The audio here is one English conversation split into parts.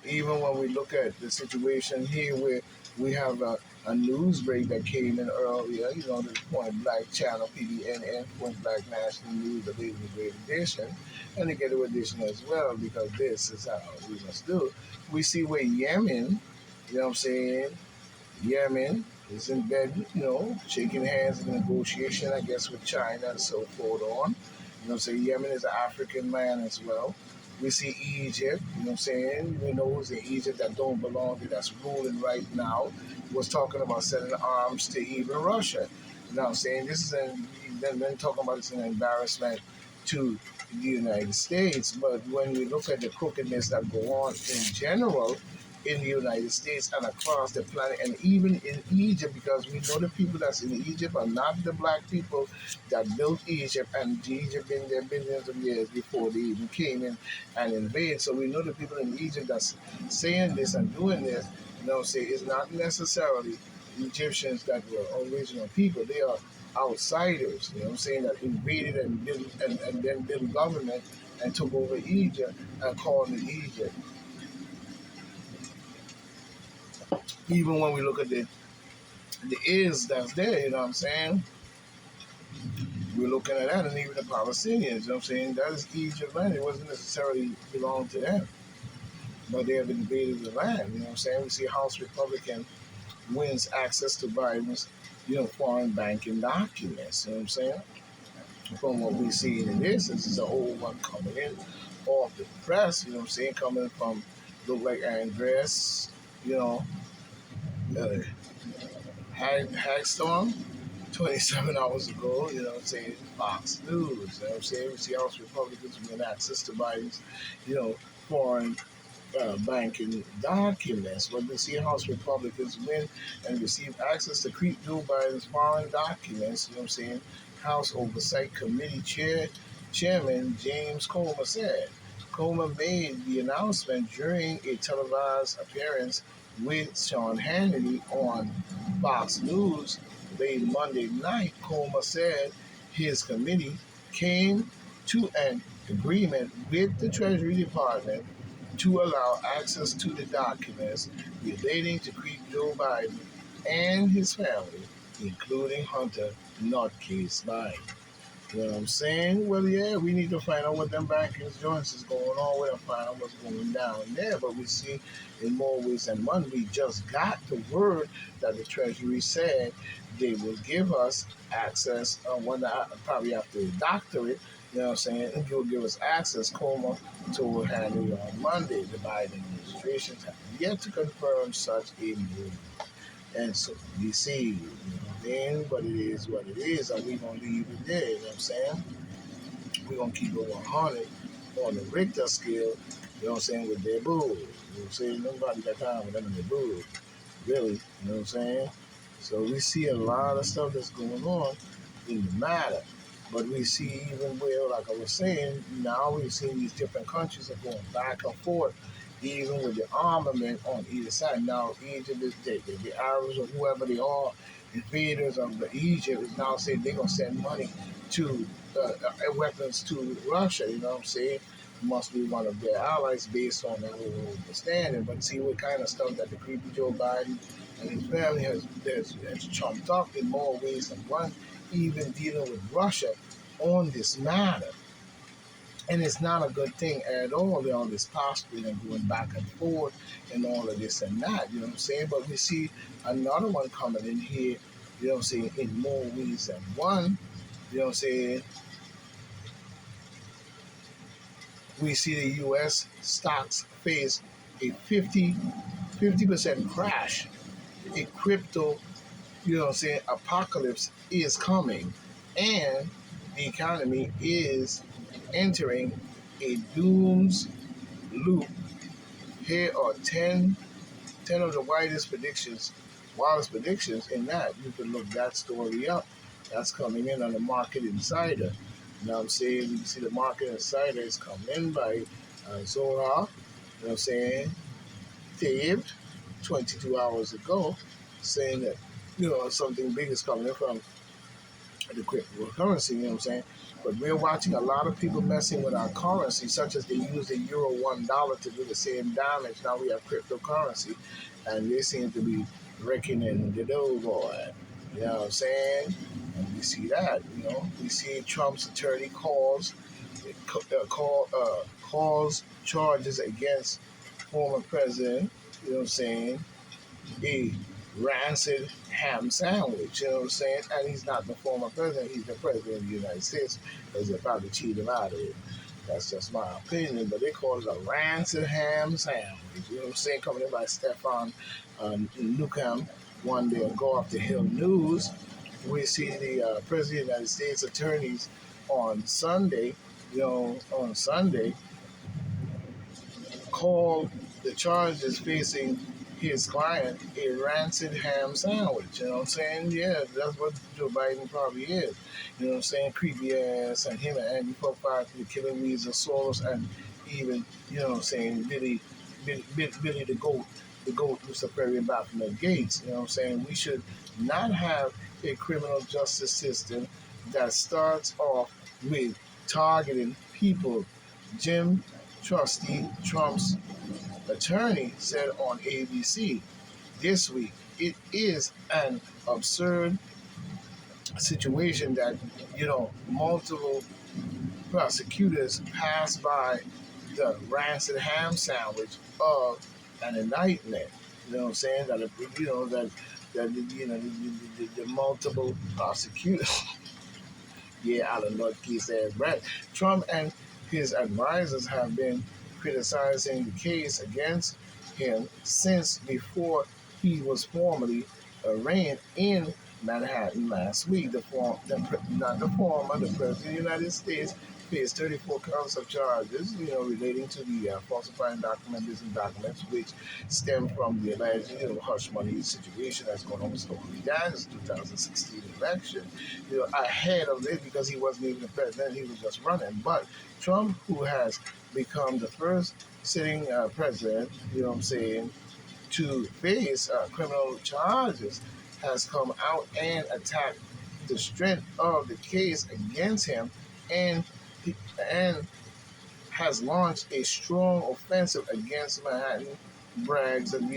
Even when we look at the situation here where we have a news break that came in earlier, the Point Black channel, PBNN, Point Black National News, the Lady Great Edition, and the Ghetto Edition as well, because this is how we must do. We see where Yemen, you know what I'm saying, Yemen is in bed, shaking hands in negotiation, I guess, with China and so forth on. So Yemen is an African man as well. We see Egypt, we know it's in Egypt that don't belong to, that's ruling right now, was talking about sending arms to even Russia. This is then talking about it's an embarrassment to the United States. But when we look at the crookedness that go on in general, in the United States and across the planet, and even in Egypt, because we know the people that's in Egypt are not the black people that built Egypt, and Egypt been there billions of years before they even came in and invaded. So we know the people in Egypt that's saying this and doing this, say it's not necessarily Egyptians that were original people. They are outsiders, that invaded and built and then built government and took over Egypt and called it Egypt. Even when we look at the is that's there, we're looking at that, and even the Palestinians, that is Egypt land. It wasn't necessarily belong to them, but they have invaded the land, we see House Republican wins access to Biden's, foreign banking documents, from what we see in this is a whole one coming in off the press, coming from, look like Andres, uh, Hagstorm, 27 hours ago, Fox News, we see House Republicans win access to Biden's, foreign banking documents. But we see House Republicans win and receive access to Joe Biden's foreign documents, House Oversight Committee Chairman James Comer said. Comer made the announcement during a televised appearance with Sean Hannity on Fox News late Monday night. Comer said his committee came to an agreement with the Treasury Department to allow access to the documents relating to Joe Biden and his family, including Hunter Nutcase Biden. You know what I'm saying? Well, yeah, we need to find out what them banking joints is going on with and find out what's going down there. But we see in more ways than one, we just got the word that the Treasury said they will give us access. Probably have to doctor it, and you'll give us access, to handle on Monday. The Biden administration has yet to confirm such a move. And so we see, but it is what it is, and we're going to leave it there, We're going to keep it 100 on the Richter scale, with their boo. Nobody got time with them and their boo, really, So we see a lot of stuff that's going on in the matter. But we see even where, like I was saying, now we've seen these different countries are going back and forth, even with the armament on either side. Now, Egypt is the Arabs or whoever they are, invaders of Egypt, is now saying they're going to send money to weapons to Russia, Must be one of their allies based on that whole understanding. But see what kind of stuff that the creepy Joe Biden and his family has trumped up in more ways than one, even dealing with Russia on this matter. And it's not a good thing at all, all this posturing and going back and forth and all of this and that, But we see another one coming in here, in more ways than one, We see the U.S. stocks face a 50% crash. A crypto, apocalypse is coming. And the economy is entering a dooms loop. Here are 10 of the wildest predictions in that. You can look that story up. That's coming in on the Market Insider. You see the Market Insider is coming in by Zohar, Dave, 22 hours ago, saying that, something big is coming from the cryptocurrency, you know what I'm saying? But we're watching a lot of people messing with our currency, such as they use the euro $1 to do the same damage. Now we have cryptocurrency, and they seem to be reckoning the dough, boy. You know what I'm saying? And we see that, you know. We see Trump's attorney calls charges against former president, you know what I'm saying, a rancid ham sandwich, you know what I'm saying? And he's not the former president, he's the president of the United States because they probably cheat him out of it. That's just my opinion, but they call it a rancid ham sandwich, you know what I'm saying? Coming in by Stefan Newcomb one day ago off the Hill News. We see the President of the United States attorneys on Sunday, on Sunday, called the charges facing his client a rancid ham sandwich. You know what I'm saying? Yeah, that's what Joe Biden probably is. You know what I'm saying? Creepy ass, and him and Andy Profile for the killing weeds of Soros, and even, you know what I'm saying, Billy the goat who's superior Baphomet Gates. You know what I'm saying? We should not have a criminal justice system that starts off with targeting people. Jim Trustee Trump's attorney said on ABC this week, it is an absurd situation that, multiple prosecutors pass by the rancid ham sandwich of an indictment. You know what I'm saying? The multiple prosecutors. Yeah, I don't know what he says, Brett. Trump and his advisors have been criticizing the case against him since before he was formally arraigned in Manhattan last week. The President of the United States faced 34 counts of charges, relating to the falsifying documents, which stem from the alleged, hush money situation that's going on with Stormy Daniels' 2016 election. Ahead of it, because he wasn't even the president, he was just running. But Trump, who has become the first sitting president, to face criminal charges, has come out and attacked the strength of the case against him, and and has launched a strong offensive against Manhattan Brags, and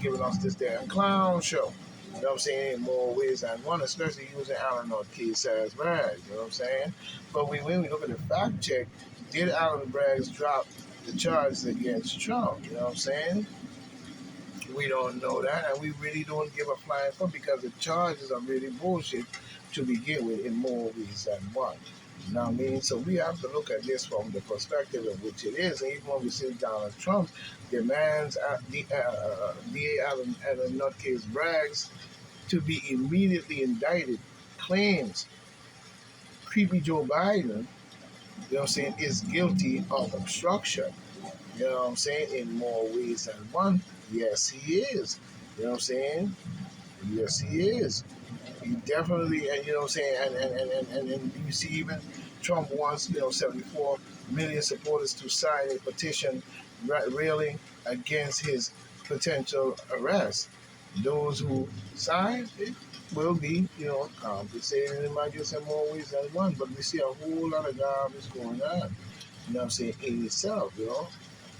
giving us this damn clown show. You know what I'm saying? In more ways than one, especially using Alan North as Braggs. You know what I'm saying? But when we look at the fact check, did Alan Braggs drop the charges against Trump? You know what I'm saying? We don't know that, and we really don't give a flying fuck because the charges are really bullshit to begin with in more ways than one. You know what I mean? So we have to look at this from the perspective of which it is. And even when we see Donald Trump demands D.A. Allen Nutcase Braggs to be immediately indicted, claims creepy Joe Biden, is guilty of obstruction. You know what I'm saying? In more ways than one. Yes, he is. You know what I'm saying? Yes, he is. He definitely, and you know what I'm saying, and you see even Trump wants, 74 million supporters to sign a petition railing against his potential arrest. Those who sign it will be, compensated in I guess in more ways than one, but we see a whole lot of garbage going on, in itself,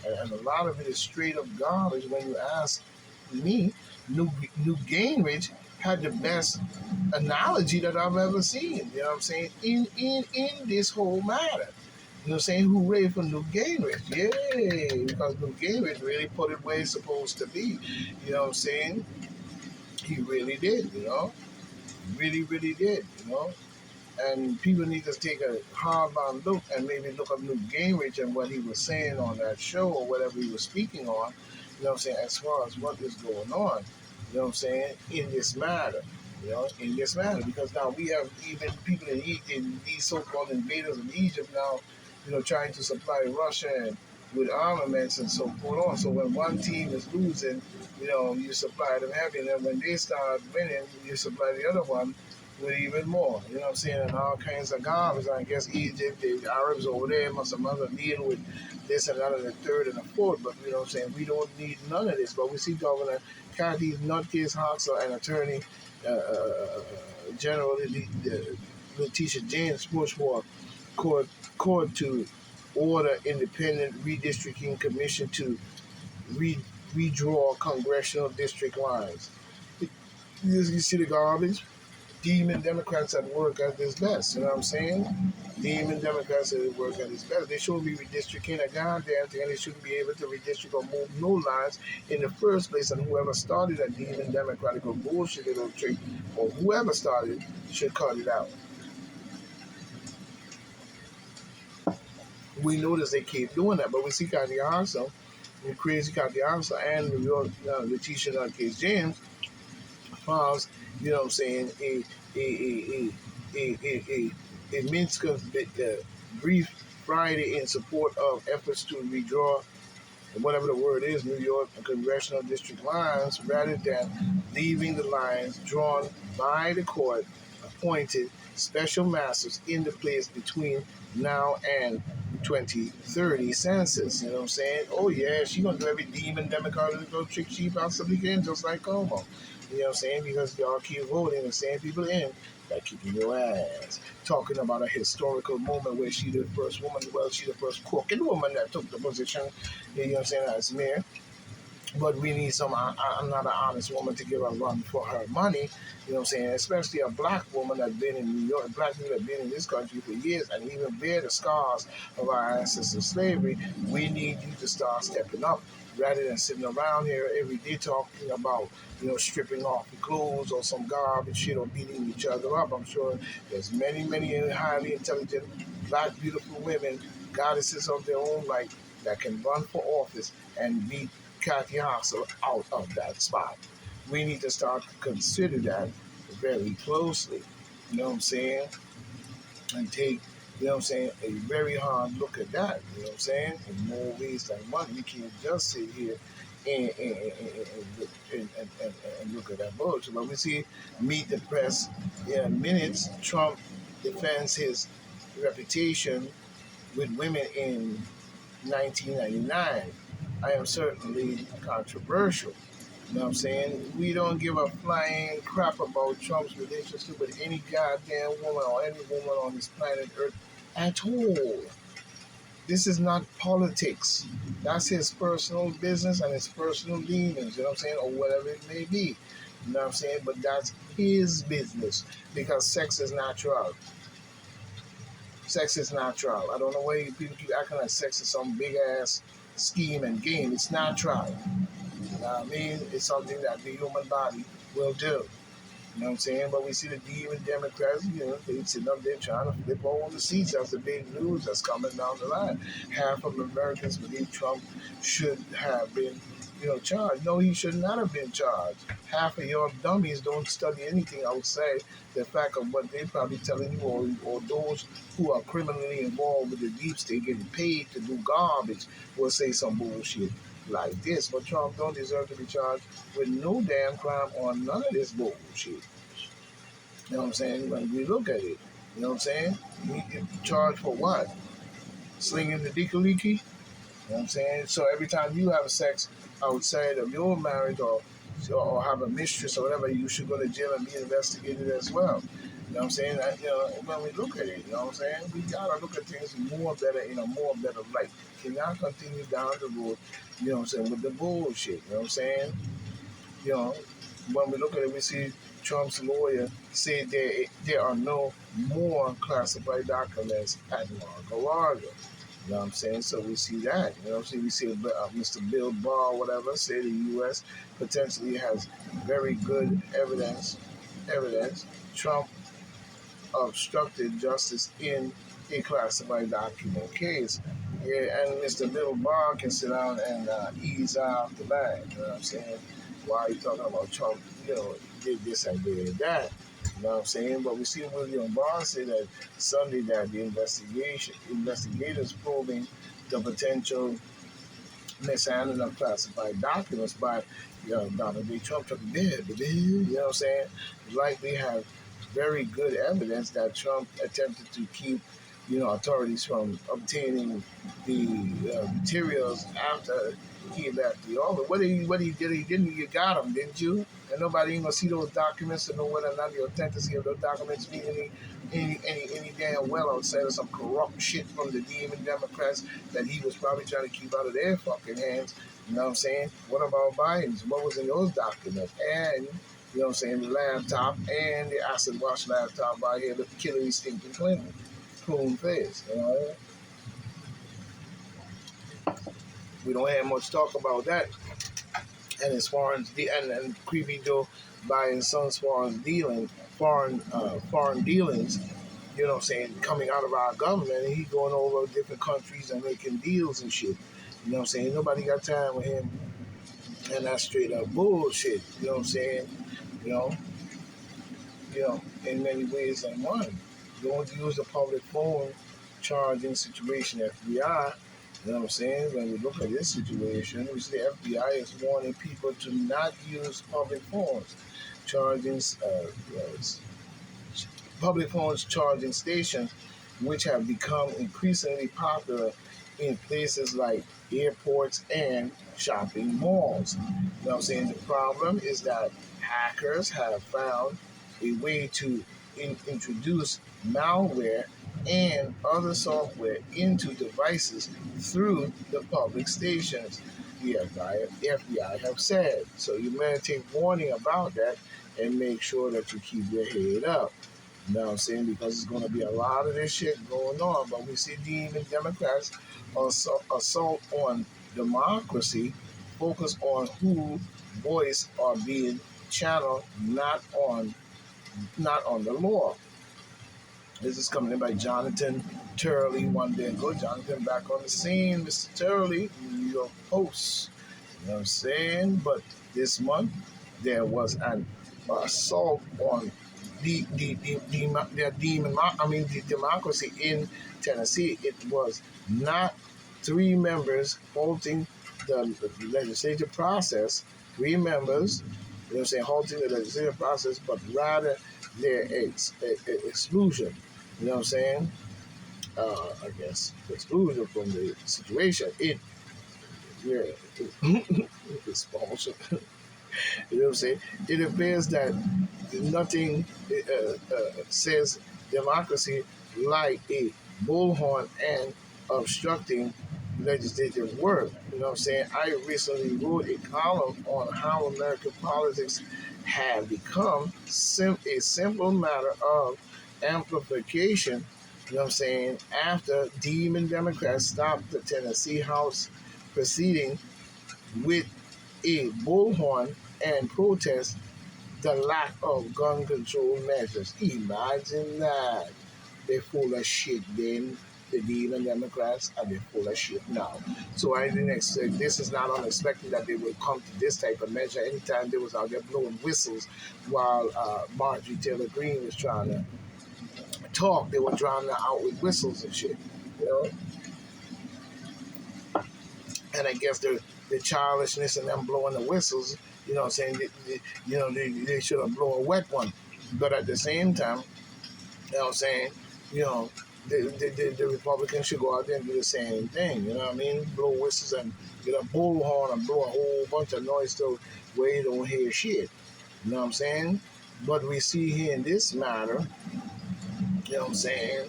and a lot of it is straight up garbage. When you ask me, Newt Gingrich had the best analogy that I've ever seen. You know what I'm saying? In this whole matter. You know what I'm saying? Hooray for Newt Gingrich. Yay! Because Newt Gingrich really put it where it's supposed to be. You know what I'm saying? He really did, Really, really did, And people need to take a hard-bound look and maybe look up Newt Gingrich and what he was saying on that show or whatever he was speaking on, as far as what is going on, in this matter, because now we have even people in these so-called invaders of Egypt now, trying to supply Russia with armaments and so forth on. So when one team is losing, you supply them heavy, and then when they start winning, you supply the other one with even more, you know what I'm saying, and all kinds of garbage. I guess Egypt, the Arabs over there must have deal with this and that and the third and the fourth, but you know what I'm saying, we don't need none of this. But we see Governor Kathy Nutcase Hoxha, an attorney general, Letitia James push for court to order independent redistricting commission to re- redraw congressional district lines. You see the garbage? Demon Democrats at work at this best. You know what I'm saying? Demon Democrats at work at this best. They shouldn't be redistricting a goddamn thing, and they shouldn't be able to redistrict or move no lines in the first place. And whoever started that demon Democratic or bullshit little trick, or whoever started, should cut it out. We notice they keep doing that, but we see Kathy Housel, the crazy Kathy Housel, and New York Letitia Case James files, you know what I'm saying, a Minsk brief Friday in support of efforts to redraw whatever the word is, New York congressional district lines, rather than leaving the lines drawn by the court appointed special masters into place between now and 2030 census. You know what I'm saying? Oh yeah, she gonna do every demon Democrat to go trick she possibly can, just like Como. You know what I'm saying? Because y'all keep voting and saying people in by kicking your ass. Talking about a historical moment where she the first woman, well, she the first crooked woman that took the position, you know what I'm saying, as mayor. But we need another honest woman to give a run for her money, you know what I'm saying? Especially a black woman that's been in New York, black people that have been in this country for years and even bear the scars of our ancestors' slavery. We need you to start stepping up rather than sitting around here every day talking about, stripping off the clothes or some garbage shit or beating each other up. I'm sure there's many, many highly intelligent, black, beautiful women, goddesses of their own life that can run for office and beat Kathy Housel out of that spot. We need to start to consider that very closely. You know what I'm saying? And take, a very hard look at that. You know what I'm saying? In more ways than one. We can't just sit here and look at that bullshit. But we see Meet the Press in minutes. Trump defends his reputation with women in 1999. I am certainly controversial. You know what I'm saying? We don't give a flying crap about Trump's relationship with any goddamn woman or any woman on this planet Earth at all. This is not politics. That's his personal business and his personal demons, you know what I'm saying? Or whatever it may be. You know what I'm saying? But that's his business because sex is natural. Sex is natural. I don't know why people keep acting like sex is some big ass scheme and game. It's natural. You know what I mean? It's something that the human body will do. You know what I'm saying? But we see the demon Democrats, they sitting up there trying to flip all the seats. That's the big news that's coming down the line. Half of Americans believe Trump should have been, charged. No, he should not have been charged. Half of your dummies don't study anything outside the fact of what they're probably telling you, or those who are criminally involved with the deep state getting paid to do garbage will say some bullshit like this. But Trump don't deserve to be charged with no damn crime on none of this bullshit. You know what I'm saying? When we look at it, you know what I'm saying? He charged for what? Slinging the dick-a-leaky? You know what I'm saying? So every time you have sex outside of your marriage or have a mistress or whatever, you should go to jail and be investigated as well. You know what I'm saying? When we look at it, you know what I'm saying? We gotta look at things more better in a more better light. Cannot continue down the road, you know what I'm saying, with the bullshit. You know what I'm saying? You know, when we look at it, we see Trump's lawyer say there are no more classified documents at Mar-a-Lago. You know what I'm saying? So we see that. You know what I'm saying? We see Mr. Bill Barr, whatever, say the U.S. potentially has very good evidence. Trump obstructed justice in a classified document case. Yeah, and Mr. Bill Barr can sit down and ease out the bag. You know what I'm saying? Why are you talking about Trump, did this and did that? You know what I'm saying? But we see William Barr say that Sunday that the investigators probing the potential mishandling of classified documents by Donald J. Trump took bid, you know what I'm saying? Likely have very good evidence that Trump attempted to keep, authorities from obtaining the materials after Came back to the office. What he did, he didn't. You got him, didn't you? And nobody ain't gonna see those documents to know whether or not the authenticity of those documents mean any damn well outside of some corrupt shit from the demon Democrats that he was probably trying to keep out of their fucking hands. You know what I'm saying? What about Biden's? What was in those documents? And you know what I'm saying? The laptop and the acid wash laptop by here, the Hillary stinking Clinton, coon face. You know, we don't have much talk about that. And as far as and creepy Joe Biden's son's foreign dealings, you know what I'm saying, coming out of our government, and he going over different countries and making deals and shit. You know what I'm saying? Nobody got time with him, and that's straight up bullshit. You know what I'm saying? You know, in many ways and one. Going to use the public phone charging situation, FBI. You know what I'm saying? When we look at this situation, we see the FBI is warning people to not use public phones, public phones charging stations, which have become increasingly popular in places like airports and shopping malls. You know what I'm saying? The problem is that hackers have found a way to introduce malware and other software into devices through the public stations, the FBI have said. So you better take warning about that and make sure that you keep your head up. You know what I'm saying? Because there's going to be a lot of this shit going on. But we see even Democrats assault on democracy, focus on who voice are being channeled, not on the law. This is coming in by Jonathan Turley one day ago. Jonathan back on the scene, Mr. Turley, New York Post. You know what I'm saying? But this month there was an assault on the democracy in Tennessee. It was not three members halting the legislative process. Three members, you know what I'm saying, halting the legislative process, but rather their exclusion. You know what I'm saying? I guess exclusion from the situation. Expulsion. You know what I'm saying? It appears that nothing says democracy like a bullhorn and obstructing legislative work. You know what I'm saying? I recently wrote a column on how American politics have become a simple matter of amplification. You know what I'm saying? After demon Democrats stopped the Tennessee House proceeding with a bullhorn and protest the lack of gun control measures. Imagine that. They're full of shit then. The demon Democrats are they full of shit now. So I didn't expect, this is not unexpected that they would come to this type of measure anytime they was out there blowing whistles while Marjorie Taylor Greene was trying to talk. They were drowning her out with whistles and shit. You know? And I guess the childishness and them blowing the whistles, you know what I'm saying, they should have blown a wet one. But at the same time, you know what I'm saying, you know, the Republicans should go out there and do the same thing, you know what I mean? Blow whistles and get a bullhorn and blow a whole bunch of noise to where you don't hear shit. You know what I'm saying? But we see here in this matter, you know what I'm saying?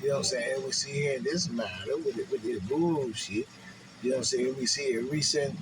You know what I'm saying? We see here in this matter with the bullshit. You know what I'm saying? We see a recent